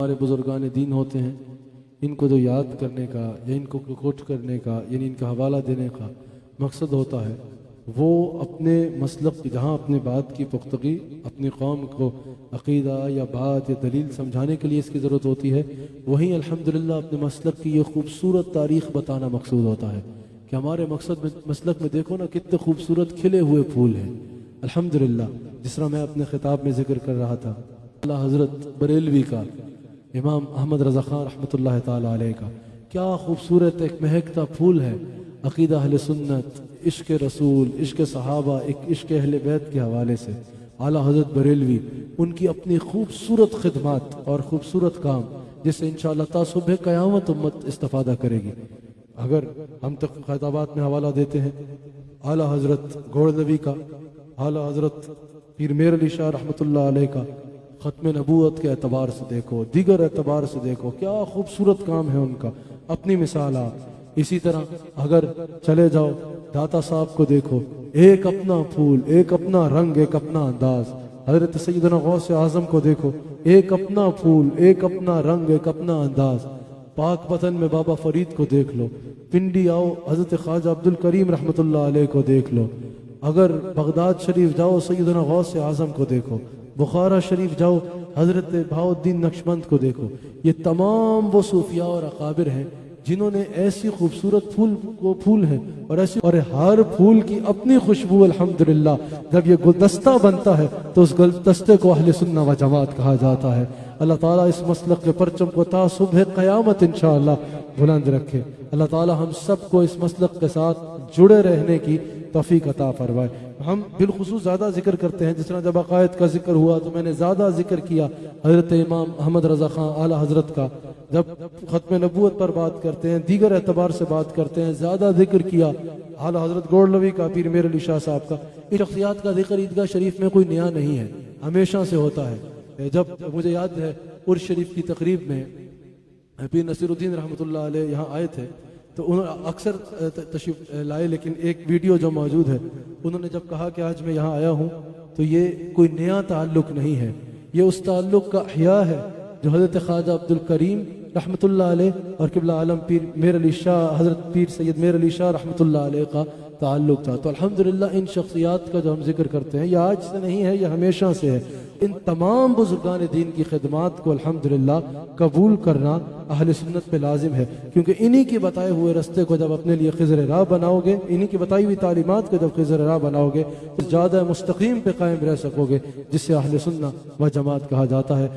ہمارے بزرگان دین ہوتے ہیں، ان کو جو یاد کرنے کا یا ان کو کوٹ کرنے کا یعنی ان کا حوالہ دینے کا مقصد ہوتا ہے، وہ اپنے مسلک جہاں اپنے بات کی پختگی اپنی قوم کو عقیدہ یا بات یا دلیل سمجھانے کے لیے اس کی ضرورت ہوتی ہے، وہیں الحمدللہ اپنے مسلک کی یہ خوبصورت تاریخ بتانا مقصود ہوتا ہے کہ ہمارے مسلک میں دیکھو نا کتنے خوبصورت کھلے ہوئے پھول ہیں الحمدللہ۔ جس طرح میں اپنے خطاب میں ذکر کر رہا تھا اللہ حضرت بریلوی کا، امام احمد رضا خان رحمۃ اللہ تعالی علیہ کا، کیا خوبصورت ایک مہکتا پھول ہے عقیدہ اہل سنت، عشق رسول، عشق صحابہ، ایک عشق اہل بیت کے حوالے سے۔ اعلیٰ حضرت بریلوی ان کی اپنی خوبصورت خدمات اور خوبصورت کام جس سے انشاءاللہ تا صبح قیامت امت استفادہ کرے گی۔ اگر ہم تک خطابات میں حوالہ دیتے ہیں اعلیٰ حضرت گوڑلوی کا، اعلیٰ حضرت پیر میر علی شاہ رحمۃ اللہ علیہ کا، ختم نبوت کے اعتبار سے دیکھو، دیگر اعتبار سے دیکھو، کیا خوبصورت کام ہے ان کا، اپنی مثالات۔ اسی طرح اگر چلے جاؤ داتا صاحب کو دیکھو، ایک اپنا پھول، ایک اپنا رنگ، ایک اپنا انداز۔ حضرت سیدنا غوث اعظم کو دیکھو، ایک اپنا پھول، ایک اپنا رنگ، ایک اپنا انداز۔ پاک وطن میں بابا فرید کو دیکھ لو، پنڈی آؤ حضرت خواجہ عبد الکریم رحمۃ اللہ علیہ کو دیکھ لو، اگر بغداد شریف جاؤ سیدنا غوث اعظم کو دیکھو، بخارا شریف جاؤ حضرت بہاؤالدین نقشبند کو دیکھو۔ یہ تمام وہ صوفیاء اور اکابر ہیں جنہوں نے ایسی خوبصورت پھول ہیں اور ہر پھول کی اپنی خوشبو الحمدللہ۔ جب یہ گلدستہ بنتا ہے تو اس گلدستے کو اہل سنہ و جماعت کہا جاتا ہے۔ اللہ تعالیٰ اس مسلک کے پرچم کو تا صبح قیامت انشاءاللہ بلند رکھے۔ اللہ تعالیٰ ہم سب کو اس مسلک کے ساتھ جڑے رہنے کی توفیق عطا فرمائے۔ ہم بالخصوص زیادہ ذکر کرتے ہیں، جس طرح جب عقائد کا ذکر ہوا تو میں نے زیادہ ذکر کیا حضرت امام احمد رضا خان اعلیٰ حضرت کا، جب ختم نبوت پر بات کرتے ہیں، دیگر اعتبار سے بات کرتے ہیں، زیادہ ذکر کیا اعلیٰ حضرت گوڑلوی کا، پیر میر علی شاہ صاحب کا۔ ان شخصیات کا ذکر عیدگاہ شریف میں کوئی نیا نہیں ہے، ہمیشہ سے ہوتا ہے۔ جب مجھے یاد ہے عرس شریف کی تقریب میں پیر نصیر الدین رحمۃ اللہ علیہ یہاں آئے تھے تو انہوں نے اکثر تشریف لائے، لیکن ایک ویڈیو جو موجود ہے انہوں نے جب کہا کہ آج میں یہاں آیا ہوں تو یہ کوئی نیا تعلق نہیں ہے، یہ اس تعلق کا احیاء ہے جو حضرت خواجہ عبد الکریم رحمۃ اللہ علیہ اور قبلہ عالم پیر میر علی شاہ، حضرت پیر سید میر علی شاہ رحمۃ اللہ علیہ کا تعلق تھا۔ تو الحمدللہ ان شخصیات کا جو ہم ذکر کرتے ہیں یہ آج سے نہیں ہے، یہ ہمیشہ سے ہے۔ ان تمام بزرگان دین کی خدمات کو الحمدللہ قبول کرنا اہل سنت پہ لازم ہے، کیونکہ انہی کے بتائے ہوئے رستے کو جب اپنے لیے خضر راہ بناؤ گے، انہی کی بتائی ہوئی تعلیمات کو جب خضر راہ بناؤ گے تو زیادہ مستقیم پہ قائم رہ سکو گے، جس سے اہل سنت و جماعت کہا جاتا ہے۔